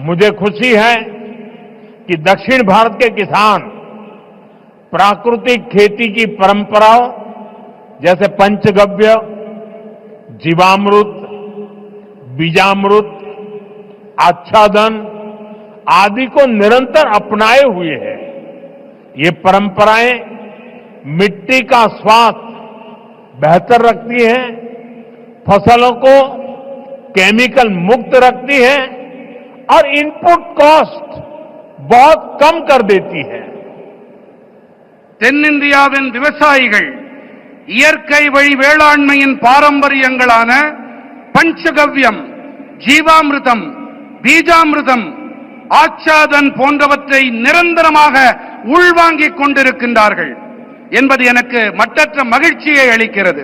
मुझे खुशी है कि दक्षिण भारत के किसान प्राकृतिक खेती की परंपराओं जैसे पंचगव्य, जीवामृत, बीजामृत, आच्छादन आदि को निरंतर अपनाए हुए हैं। ये परंपराएं मिट्टी का स्वास्थ्य बेहतर रखती हैं, फसलों को केमिकल मुक्त रखती हैं और इनपुट कॉस्ट बहुत कम कर देती है। தென்னிந்தியாவின் விவசாயிகள் இயற்கை வழி வேளாண்மையின் பாரம்பரியங்களான பஞ்சகவ்யம், ஜீவாமிர்தம், பீஜாமிர்தம், ஆச்சாதன் போன்றவற்றை நிரந்தரமாக உள்வாங்கிக் கொண்டிருக்கின்றார்கள் என்பது எனக்கு மட்டற்ற மகிழ்ச்சியை அளிக்கிறது.